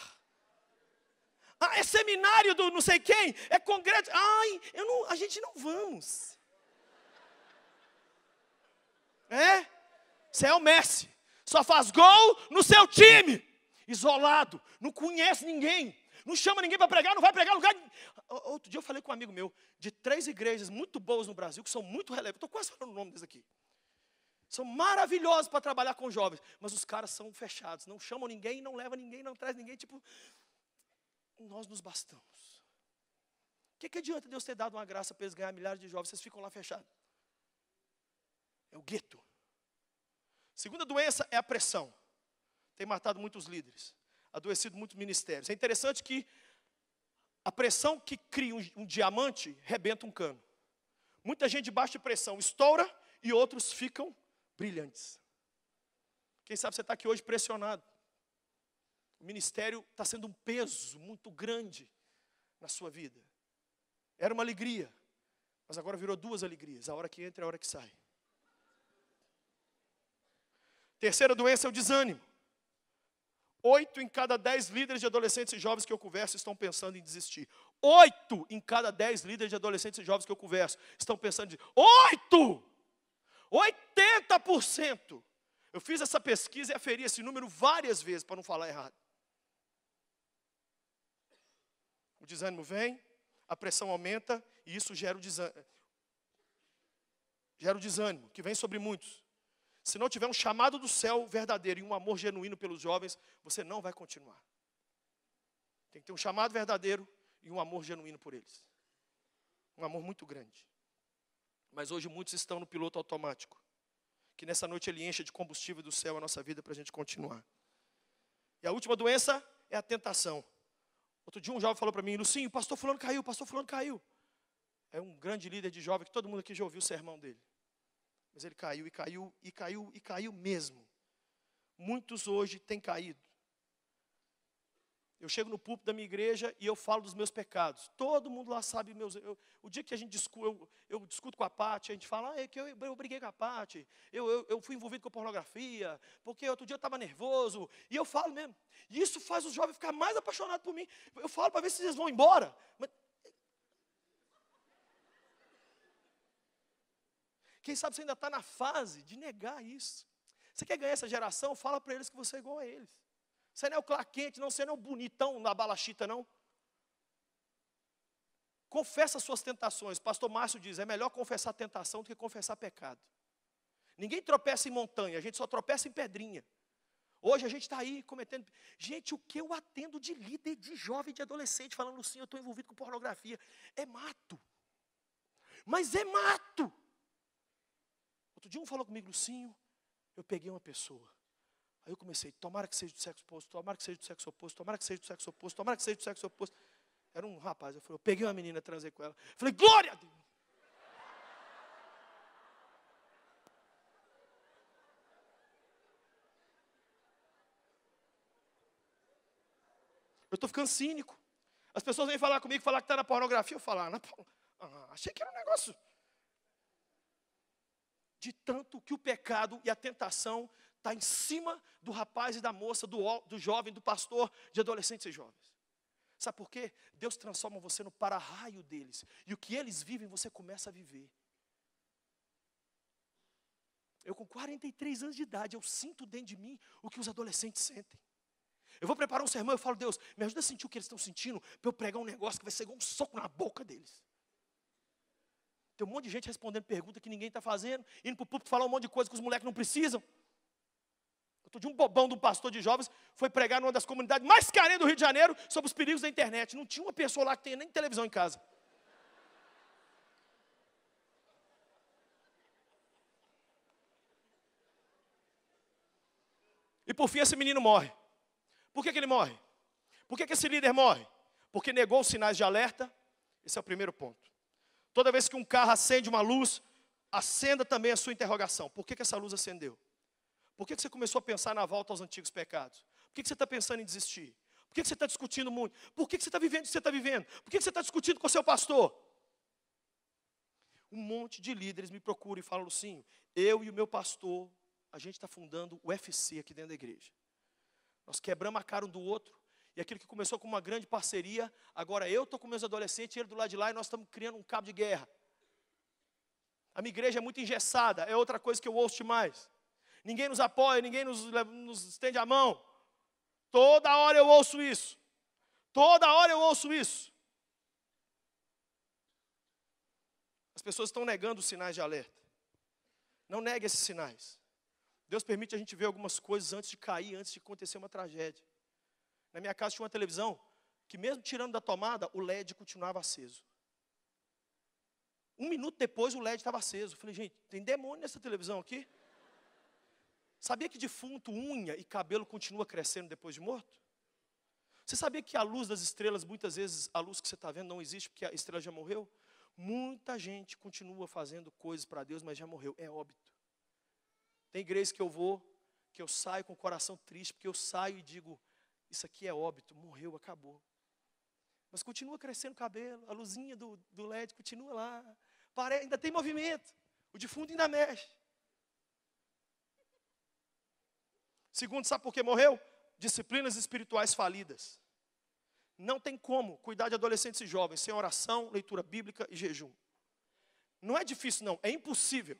Ah, é seminário do não sei quem? É congresso? Ai, a gente não vamos. É? Você é o Messi. Só faz gol no seu time. Isolado. Não conhece ninguém. Não chama ninguém para pregar, não vai pregar em lugar. Outro dia eu falei com um amigo meu, de 3 igrejas muito boas no Brasil, que são muito relevantes. Estou quase falando o nome desse aqui. São maravilhosos para trabalhar com jovens. Mas os caras são fechados. Não chamam ninguém, não levam ninguém, não traz ninguém. Tipo, nós nos bastamos. O que adianta Deus ter dado uma graça para eles ganhar milhares de jovens? Vocês ficam lá fechados. É o gueto. Segunda doença é a pressão. Tem matado muitos líderes. Adoecido muitos ministérios. É interessante que a pressão que cria um diamante rebenta um cano. Muita gente debaixo de pressão estoura e outros ficam brilhantes. Quem sabe você está aqui hoje pressionado. O ministério está sendo um peso muito grande na sua vida. Era uma alegria, mas agora virou 2 alegrias. A hora que entra e a hora que sai. Terceira doença é o desânimo. 8 em cada 10 líderes de adolescentes e jovens que eu converso estão pensando em desistir. 8 em cada 10 líderes de adolescentes e jovens que eu converso estão pensando em desistir. 8! 80%! Eu fiz essa pesquisa e aferi esse número várias vezes para não falar errado. O desânimo vem, a pressão aumenta e isso gera o desânimo, que vem sobre muitos. Se não tiver um chamado do céu verdadeiro e um amor genuíno pelos jovens, você não vai continuar. Tem que ter um chamado verdadeiro e um amor genuíno por eles. Um amor muito grande. Mas hoje muitos estão no piloto automático. Que nessa noite ele encha de combustível do céu a nossa vida para a gente continuar. E a última doença é a tentação. Outro dia um jovem falou para mim, Lucinho, o pastor fulano caiu. É um grande líder de jovem que todo mundo aqui já ouviu o sermão dele. Mas ele caiu mesmo. Muitos hoje têm caído. Eu chego no púlpito da minha igreja e eu falo dos meus pecados. Todo mundo lá sabe meus. O dia que a gente eu discuto com a Paty, a gente fala, é que eu briguei com a Paty, eu fui envolvido com pornografia, porque outro dia eu estava nervoso. E eu falo mesmo. E isso faz os jovens ficar mais apaixonados por mim. Eu falo para ver se eles vão embora. Mas, quem sabe você ainda está na fase de negar isso. Você quer ganhar essa geração? Fala para eles que você é igual a eles. Você não é o Clark Kent, não, você não é o bonitão na balachita, não. Confessa as suas tentações. Pastor Márcio diz, é melhor confessar tentação do que confessar pecado. Ninguém tropeça em montanha, a gente só tropeça em pedrinha. Hoje a gente está aí cometendo... Gente, o que eu atendo de líder, de jovem, de adolescente, falando assim, eu estou envolvido com pornografia. É mato. Mas é mato. Outro dia um falou comigo, Lucinho, eu peguei uma pessoa. Aí eu comecei, tomara que seja do sexo oposto, tomara que seja do sexo oposto, tomara que seja do sexo oposto, tomara que seja do sexo oposto. Era um rapaz, eu peguei uma menina, transei com ela. Falei, glória a Deus. Eu estou ficando cínico. As pessoas vêm falar comigo, falar que está na pornografia. Eu falo, achei que era um negócio. De tanto que o pecado e a tentação está em cima do rapaz e da moça, do jovem, do pastor, de adolescentes e jovens. Sabe por quê? Deus transforma você no para-raio deles. E o que eles vivem, você começa a viver. Eu com 43 anos de idade, eu sinto dentro de mim o que os adolescentes sentem. Eu vou preparar um sermão, eu falo, Deus, me ajuda a sentir o que eles estão sentindo, para eu pregar um negócio que vai ser igual um soco na boca deles. Tem um monte de gente respondendo pergunta que ninguém está fazendo, indo para o púlpito falar um monte de coisa que os moleques não precisam. Outro dia um bobão de um pastor de jovens foi pregar numa das comunidades mais carentes do Rio de Janeiro sobre os perigos da internet. Não tinha uma pessoa lá que tenha nem televisão em casa. E por fim esse menino morre. Por que ele morre? Por que esse líder morre? Porque negou os sinais de alerta. Esse é o primeiro ponto. Toda vez que um carro acende uma luz, acenda também a sua interrogação. Por que essa luz acendeu? Por que você começou a pensar na volta aos antigos pecados? Por que você está pensando em desistir? Por que você está discutindo muito? Por que você está vivendo o que você está vivendo? Por que você está discutindo com o seu pastor? Um monte de líderes me procuram e falam, Lucinho, eu e o meu pastor, a gente está fundando o UFC aqui dentro da igreja. Nós quebramos a cara um do outro, e aquilo que começou com uma grande parceria, agora eu estou com meus adolescentes, ele do lado de lá, e nós estamos criando um cabo de guerra. A minha igreja é muito engessada, é outra coisa que eu ouço demais. Ninguém nos apoia, ninguém nos estende a mão. Toda hora eu ouço isso. Toda hora eu ouço isso. As pessoas estão negando os sinais de alerta. Não negue esses sinais. Deus permite a gente ver algumas coisas antes de cair, antes de acontecer uma tragédia. Na minha casa tinha uma televisão que mesmo tirando da tomada, o LED continuava aceso. 1 minuto depois o LED estava aceso. Eu falei, gente, tem demônio nessa televisão aqui? Sabia que defunto, unha e cabelo continua crescendo depois de morto? Você sabia que a luz das estrelas, muitas vezes a luz que você está vendo não existe porque a estrela já morreu? Muita gente continua fazendo coisas para Deus, mas já morreu, é óbito. Tem igrejas que eu vou, que eu saio com o coração triste, porque eu saio e digo, isso aqui é óbito, morreu, acabou. Mas continua crescendo o cabelo, a luzinha do LED continua lá, ainda tem movimento, o defunto ainda mexe. Segundo, sabe por que morreu? Disciplinas espirituais falidas. Não tem como cuidar de adolescentes e jovens sem oração, leitura bíblica e jejum. Não é difícil não, é impossível.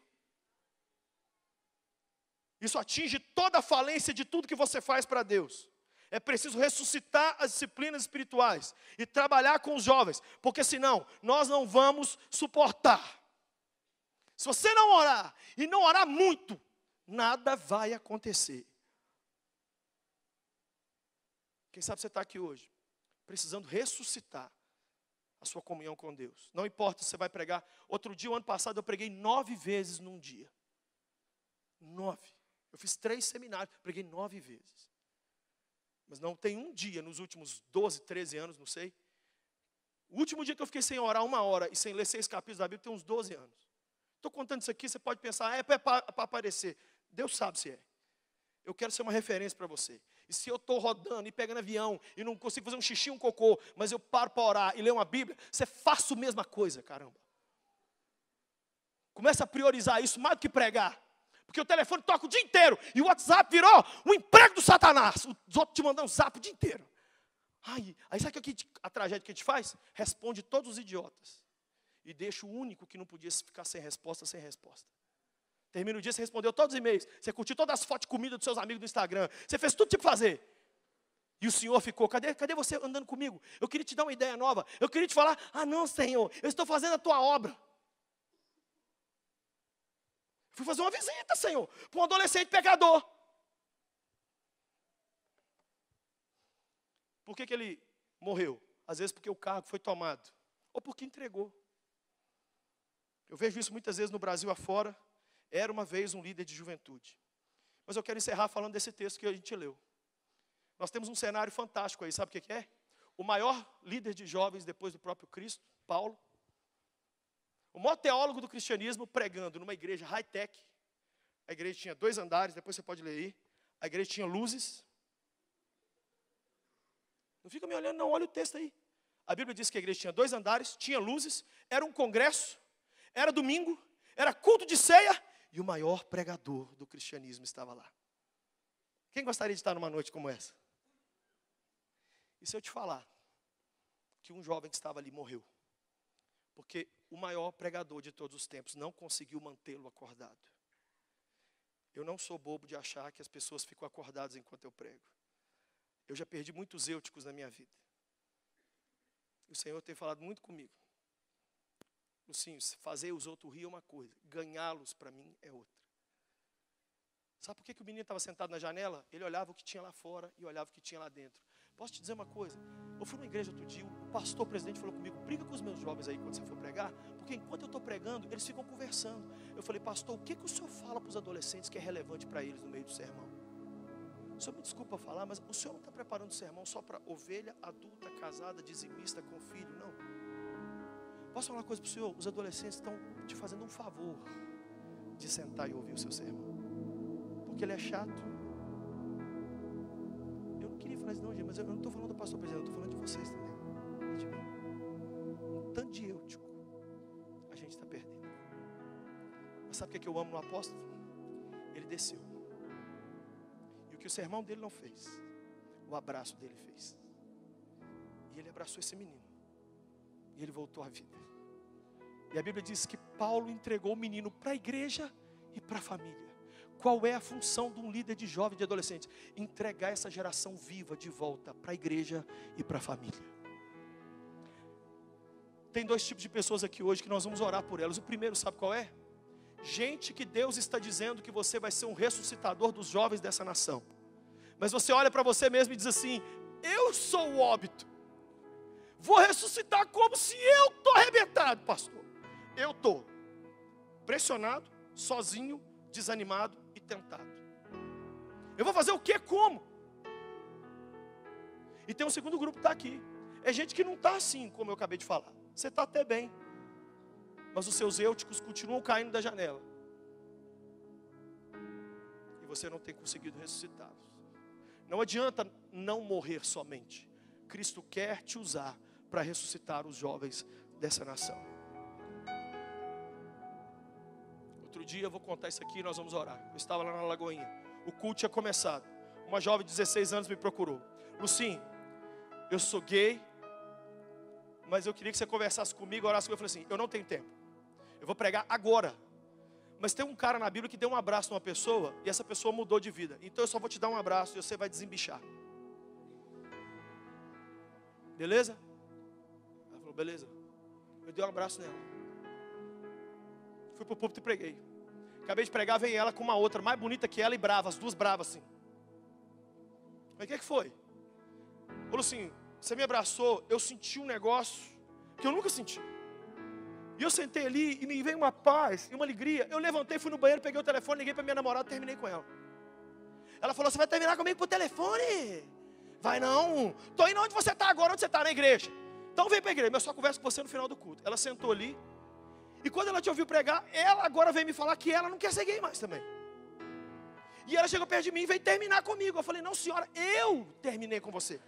Isso atinge toda a falência de tudo que você faz para Deus. É preciso ressuscitar as disciplinas espirituais e trabalhar com os jovens, porque senão nós não vamos suportar. Se você não orar, e não orar muito, nada vai acontecer. Quem sabe você está aqui hoje, precisando ressuscitar a sua comunhão com Deus. Não importa se você vai pregar. Outro dia, o ano passado, eu preguei 9 vezes num dia. 9. Eu fiz 3 seminários, preguei 9 vezes. Mas não tem um dia nos últimos 12, 13 anos, não sei. O último dia que eu fiquei sem orar 1 hora e sem ler 6 capítulos da Bíblia, tem uns 12 anos. Estou contando isso aqui, você pode pensar, é para aparecer. Deus sabe se é. Eu quero ser uma referência para você. E se eu estou rodando e pegando avião e não consigo fazer um xixi, um cocô, mas eu paro para orar e ler uma Bíblia, você faça a mesma coisa, caramba. Começa a priorizar isso mais do que pregar. Porque o telefone toca o dia inteiro e o WhatsApp virou o emprego do Satanás. Os outros te mandam um zap o dia inteiro. Aí sabe o que a tragédia que a gente faz? Responde todos os idiotas. E deixa o único que não podia ficar sem resposta, sem resposta. Termina o dia, você respondeu todos os e-mails. Você curtiu todas as fotos de comida dos seus amigos do Instagram. Você fez tudo tipo fazer. E o Senhor ficou, cadê você andando comigo? Eu queria te dar uma ideia nova. Eu queria te falar, não, Senhor, eu estou fazendo a tua obra. Fui fazer uma visita, Senhor, para um adolescente pecador. Por que ele morreu? Às vezes porque o cargo foi tomado. Ou porque entregou. Eu vejo isso muitas vezes no Brasil afora. Era uma vez um líder de juventude. Mas eu quero encerrar falando desse texto que a gente leu. Nós temos um cenário fantástico aí, sabe o que é? O maior líder de jovens depois do próprio Cristo, Paulo. O maior teólogo do cristianismo pregando numa igreja high-tech. A igreja tinha 2 andares, depois você pode ler aí. A igreja tinha luzes. Não fica me olhando não, olha o texto aí. A Bíblia diz que a igreja tinha 2 andares, tinha luzes, era um congresso, era domingo, era culto de ceia. E o maior pregador do cristianismo estava lá. Quem gostaria de estar numa noite como essa? E se eu te falar que um jovem que estava ali morreu? Porque o maior pregador de todos os tempos não conseguiu mantê-lo acordado. Eu não sou bobo de achar que as pessoas ficam acordadas enquanto eu prego. Eu já perdi muitos êuticos na minha vida. O Senhor tem falado muito comigo. Sim, fazer os outros rir é uma coisa, ganhá-los para mim é outra. Sabe por que o menino estava sentado na janela? Ele olhava o que tinha lá fora e olhava o que tinha lá dentro. Posso te dizer uma coisa? Eu fui numa igreja outro dia, o pastor, o presidente falou comigo, briga com os meus jovens aí quando você for pregar, porque enquanto eu estou pregando, eles ficam conversando. Eu falei, pastor, o que o senhor fala para os adolescentes que é relevante para eles no meio do sermão? O senhor me desculpa falar, mas o senhor não está preparando o sermão só para ovelha adulta, casada, dizimista, com filho, não. Posso falar uma coisa para o senhor? Os adolescentes estão te fazendo um favor. de sentar e ouvir o seu sermão. Porque ele é chato. Eu não queria falar isso não, gente, mas eu não estou falando do pastor presidente, eu estou falando de vocês também. E de mim. Um tanto de eutico a gente está perdendo. Mas sabe o que eu amo no apóstolo? Ele desceu. E o que o sermão dele não fez, o abraço dele fez. E ele abraçou esse menino. E ele voltou à vida. E a Bíblia diz que Paulo entregou o menino para a igreja e para a família. Qual é a função de um líder de jovem e de adolescente? Entregar essa geração viva de volta para a igreja e para a família. Tem dois tipos de pessoas aqui hoje que nós vamos orar por elas. O primeiro, sabe qual é? Gente que Deus está dizendo que você vai ser um ressuscitador dos jovens dessa nação. Mas você olha para você mesmo e diz assim: eu sou o óbito. Vou ressuscitar como se eu estou arrebentado, pastor. Eu estou pressionado, sozinho, desanimado e tentado. Eu vou fazer o quê? Como? E tem um segundo grupo que está aqui. É gente que não está assim, como eu acabei de falar. Você está até bem, mas os seus eúticos continuam caindo da janela. E você não tem conseguido ressuscitá-los. Não adianta não morrer somente. Cristo quer te usar para ressuscitar os jovens dessa nação. Outro dia eu vou contar isso aqui e nós vamos orar. Eu estava lá na Lagoinha. O culto tinha começado. Uma jovem de 16 anos me procurou. Lucinho, eu sou gay, mas eu queria que você conversasse comigo, orasse comigo. Eu falei assim: eu não tenho tempo. Eu vou pregar agora. Mas tem um cara na Bíblia que deu um abraço numa pessoa e essa pessoa mudou de vida. Então eu só vou te dar um abraço e você vai desembichar. Beleza? Ela falou: beleza. Eu dei um abraço nela. Fui pro púlpito e preguei. Acabei de pregar, vem ela com uma outra, mais bonita que ela e brava, as duas bravas assim. Mas o que foi? Falou assim: você me abraçou, eu senti um negócio que eu nunca senti. E eu sentei ali e me veio uma paz e uma alegria. Eu levantei, fui no banheiro, peguei o telefone, liguei para minha namorada e terminei com ela. Ela falou: você vai terminar comigo por telefone? Vai não. Estou indo onde você está agora, onde você está? Na igreja. Então vem para a igreja, mas só converso com você no final do culto. Ela sentou ali. E quando ela te ouviu pregar, ela agora veio me falar que ela não quer ser gay mais também. E ela chegou perto de mim e veio terminar comigo. Eu falei: não senhora, eu terminei com você.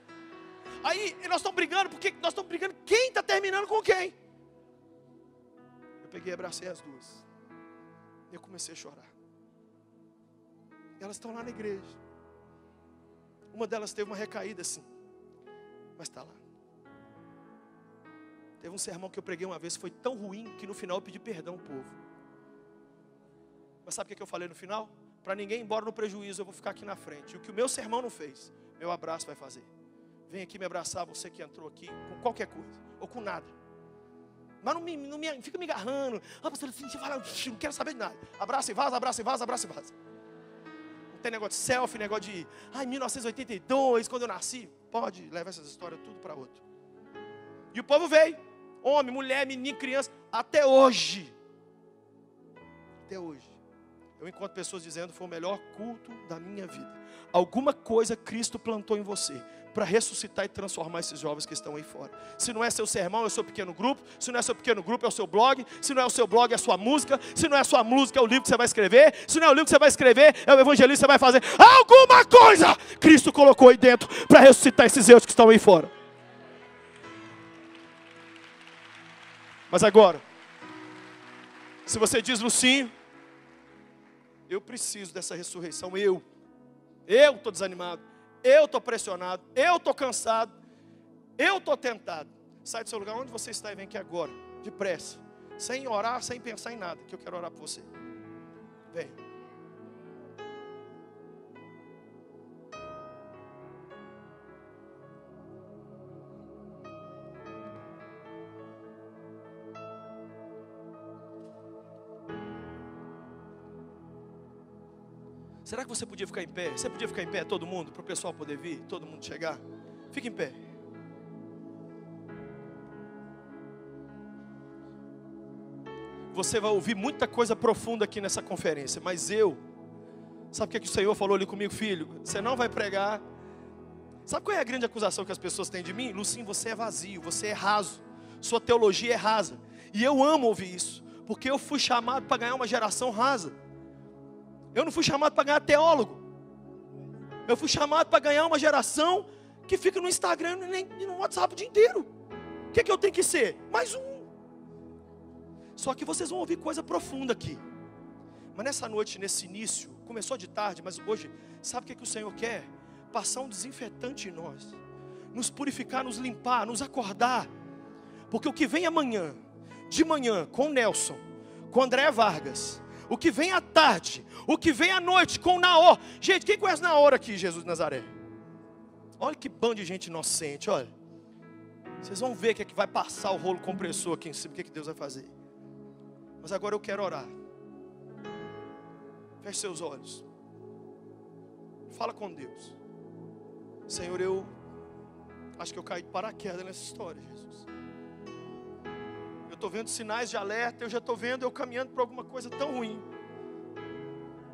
Aí nós estamos brigando, porque nós estamos brigando quem está terminando com quem. Eu peguei e abracei as duas. E eu comecei a chorar. E elas estão lá na igreja. Uma delas teve uma recaída assim, mas está lá. Teve um sermão que eu preguei uma vez, foi tão ruim que no final eu pedi perdão ao povo. Mas sabe o que eu falei no final? Para ninguém ir embora no prejuízo, eu vou ficar aqui na frente. E o que o meu sermão não fez, meu abraço vai fazer. Vem aqui me abraçar, você que entrou aqui, com qualquer coisa, ou com nada. Mas não fica me agarrando. Ah, pastor, você fala, não quero saber de nada. Abraça e vaza, abraça e vaza, abraça e vaza. Não tem negócio de selfie, negócio de 1982, quando eu nasci. Pode levar essas histórias tudo para outro. E o povo veio. Homem, mulher, menino, criança, até hoje. Até hoje. Eu encontro pessoas dizendo: foi o melhor culto da minha vida. Alguma coisa Cristo plantou em você para ressuscitar e transformar esses jovens que estão aí fora. Se não é seu sermão, é o seu pequeno grupo. Se não é seu pequeno grupo, é o seu blog. Se não é o seu blog, é a sua música. Se não é a sua música, é o livro que você vai escrever. Se não é o livro que você vai escrever, é o evangelista que você vai fazer. Alguma coisa Cristo colocou aí dentro para ressuscitar esses eus que estão aí fora. Mas agora, se você diz: Lucinho, eu preciso dessa ressurreição, eu estou desanimado, eu estou pressionado, eu estou cansado, eu estou tentado. Sai do seu lugar onde você está e vem aqui agora, depressa, sem orar, sem pensar em nada, que eu quero orar por você. Vem. Será que você podia ficar em pé? Você podia ficar em pé, todo mundo, para o pessoal poder vir, todo mundo chegar? Fique em pé. Você vai ouvir muita coisa profunda aqui nessa conferência, mas sabe o que o Senhor falou ali comigo? Filho, você não vai pregar. Sabe qual é a grande acusação que as pessoas têm de mim? Lucinho, você é vazio, você é raso, sua teologia é rasa. E eu amo ouvir isso, porque eu fui chamado para ganhar uma geração rasa. Eu não fui chamado para ganhar teólogo. Eu fui chamado para ganhar uma geração que fica no Instagram e no WhatsApp o dia inteiro. O que eu tenho que ser? Mais um. Só que vocês vão ouvir coisa profunda aqui. Mas nessa noite, nesse início, começou de tarde, mas hoje, sabe o que o Senhor quer? Passar um desinfetante em nós, nos purificar, nos limpar, nos acordar. Porque o que vem amanhã, de manhã, com o Nelson, com o André Vargas, o que vem à tarde, o que vem à noite, com o Naor. Gente, quem conhece Naor aqui, Jesus de Nazaré? Olha que bando de gente inocente, olha. Vocês vão ver que vai passar o rolo compressor aqui em cima, o que Deus vai fazer. Mas agora eu quero orar. Feche seus olhos. Fala com Deus. Senhor, eu acho que eu caí de paraquedas nessa história, Jesus. Eu estou vendo sinais de alerta, eu já estou vendo eu caminhando para alguma coisa tão ruim.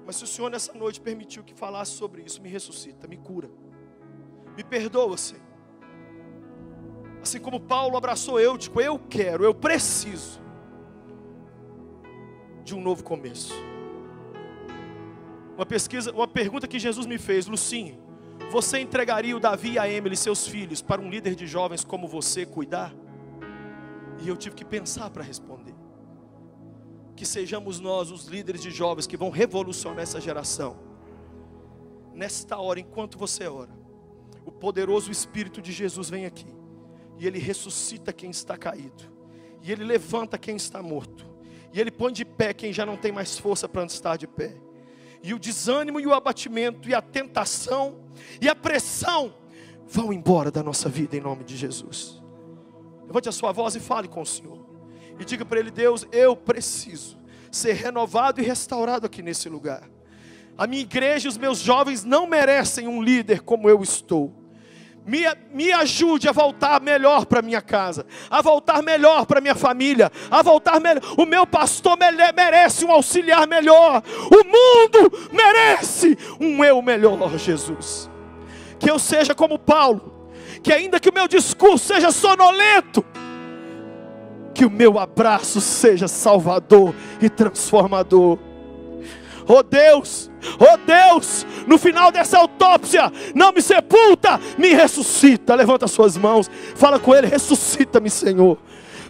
Mas se o Senhor nessa noite permitiu que falasse sobre isso, me ressuscita, me cura. Me perdoa, Senhor. Assim como Paulo abraçou Eutico, eu quero, eu preciso de um novo começo. Uma pergunta que Jesus me fez: Lucinho, você entregaria o Davi e a Emily, seus filhos, para um líder de jovens como você cuidar? E eu tive que pensar para responder. Que sejamos nós os líderes de jovens que vão revolucionar essa geração. Nesta hora, enquanto você ora, o poderoso Espírito de Jesus vem aqui, e Ele ressuscita quem está caído, e Ele levanta quem está morto, e Ele põe de pé quem já não tem mais força para estar de pé. E o desânimo e o abatimento e a tentação e a pressão vão embora da nossa vida em nome de Jesus. Levante a sua voz e fale com o Senhor. E diga para Ele: Deus, eu preciso ser renovado e restaurado aqui nesse lugar. A minha igreja e os meus jovens não merecem um líder como eu estou. Me ajude a voltar melhor para minha casa, a voltar melhor para minha família, a voltar melhor. O meu pastor merece um auxiliar melhor. O mundo merece um eu melhor, Jesus. Que eu seja como Paulo, que ainda que o meu discurso seja sonolento, que o meu abraço seja salvador e transformador. Oh Deus, no final dessa autópsia, não me sepulta, me ressuscita. Levanta as suas mãos, fala com Ele: ressuscita-me, Senhor.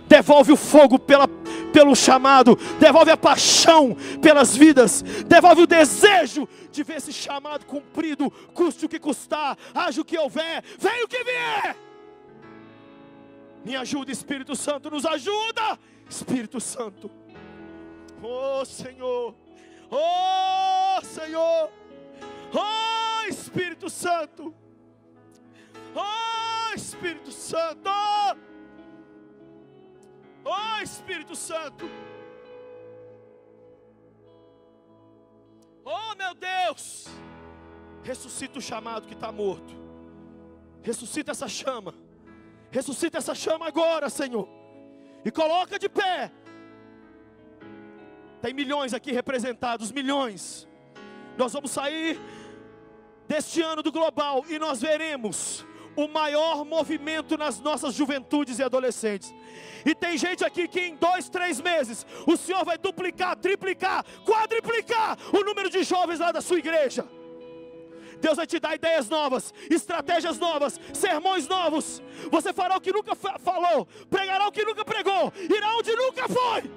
Devolve o fogo pelo chamado, devolve a paixão pelas vidas, devolve o desejo de ver esse chamado cumprido, custe o que custar, haja o que houver, venha o que vier. Me ajuda, Espírito Santo, nos ajuda, Espírito Santo. Oh Senhor, oh Senhor, oh Espírito Santo, oh Espírito Santo, oh Espírito Santo, oh meu Deus, ressuscita o chamado que está morto, ressuscita essa chama agora, Senhor, e coloca de pé. Tem milhões aqui representados, milhões. Nós vamos sair deste ano do global e nós veremos o maior movimento nas nossas juventudes e adolescentes. E tem gente aqui que em 2, 3 meses o Senhor vai duplicar, triplicar, quadriplicar o número de jovens lá da sua igreja. Deus vai te dar ideias novas, estratégias novas, sermões novos. Você fará o que nunca falou, pregará o que nunca pregou, irá onde nunca foi.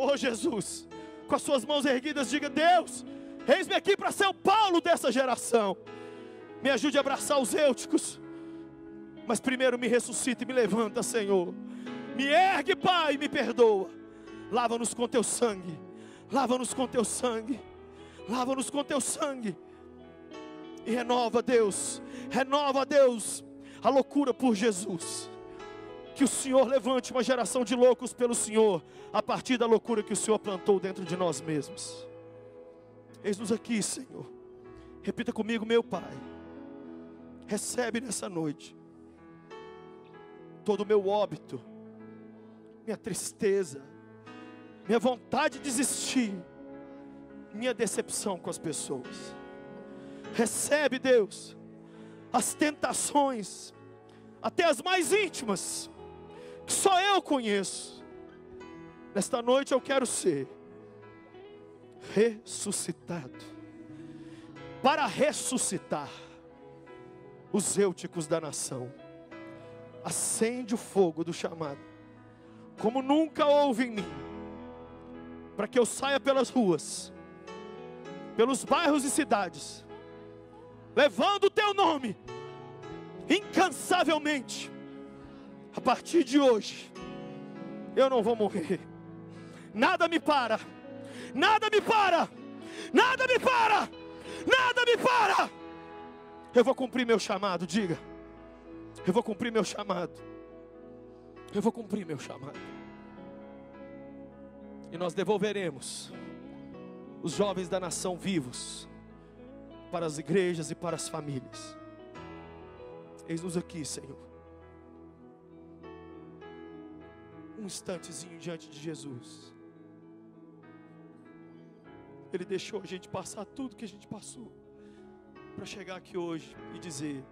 Oh Jesus, com as suas mãos erguidas, diga: Deus, eis-me aqui para ser o Paulo dessa geração. Me ajude a abraçar os Eúticos, mas primeiro me ressuscita e me levanta, Senhor. Me ergue, Pai, e me perdoa. Lava-nos com teu sangue, lava-nos com teu sangue, lava-nos com teu sangue. E renova, Deus, a loucura por Jesus. Que o Senhor levante uma geração de loucos pelo Senhor, a partir da loucura que o Senhor plantou dentro de nós mesmos. Eis-nos aqui, Senhor. Repita comigo: meu Pai, recebe nessa noite todo o meu óbito, minha tristeza, minha vontade de desistir, minha decepção com as pessoas. Recebe, Deus, as tentações, até as mais íntimas, que só eu conheço. Nesta noite eu quero ser ressuscitado, para ressuscitar os eúticos da nação. Acende o fogo do chamado, como nunca houve em mim, para que eu saia pelas ruas, pelos bairros e cidades, levando o teu nome, incansavelmente. A partir de hoje, eu não vou morrer. Nada me para, nada me para, nada me para, nada me para. Eu vou cumprir meu chamado, diga. Eu vou cumprir meu chamado. Eu vou cumprir meu chamado. E nós devolveremos os jovens da nação vivos para as igrejas e para as famílias. Eis-nos aqui, Senhor. Um instantezinho diante de Jesus. Ele deixou a gente passar tudo que a gente passou, para chegar aqui hoje e dizer: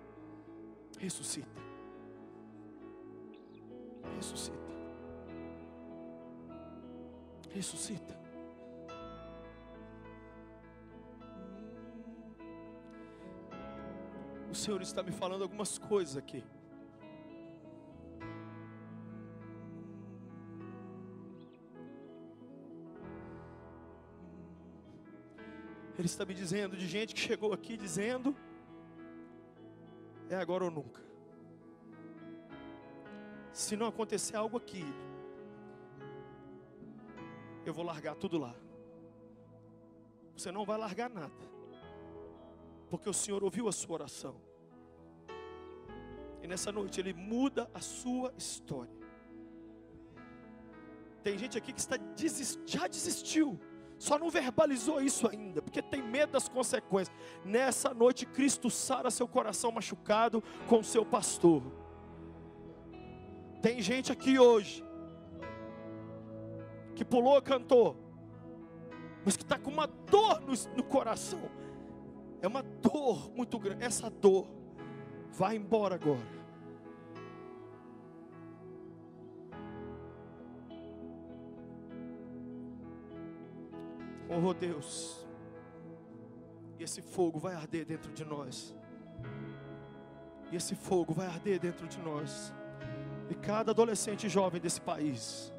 ressuscita. Ressuscita. Ressuscita. O Senhor está me falando algumas coisas aqui. Ele está me dizendo de gente que chegou aqui dizendo: é agora ou nunca. Se não acontecer algo aqui, eu vou largar tudo lá. Você não vai largar nada, porque o Senhor ouviu a sua oração. E nessa noite Ele muda a sua história. Tem gente aqui que já desistiu, só não verbalizou isso ainda, porque tem medo das consequências. Nessa noite Cristo sara seu coração machucado com o seu pastor. Tem gente aqui hoje que pulou, cantou, mas que está com uma dor no coração. É uma dor muito grande. Essa dor vai embora agora. Oh Deus, e esse fogo vai arder dentro de nós. E esse fogo vai arder dentro de nós. E cada adolescente e jovem desse país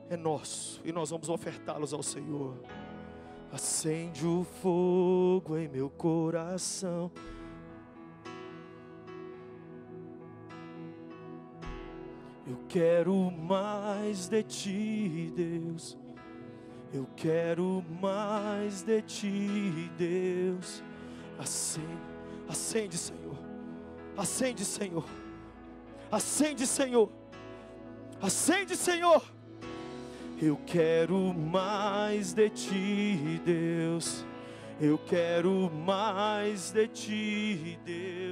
é nosso, e nós vamos ofertá-los ao Senhor. Acende o fogo em meu coração. Eu quero mais de ti, Deus. Eu quero mais de ti, Deus. Acende, Senhor. Acende, Senhor. Acende, Senhor. Acende, Senhor. Eu quero mais de ti, Deus. Eu quero mais de ti, Deus.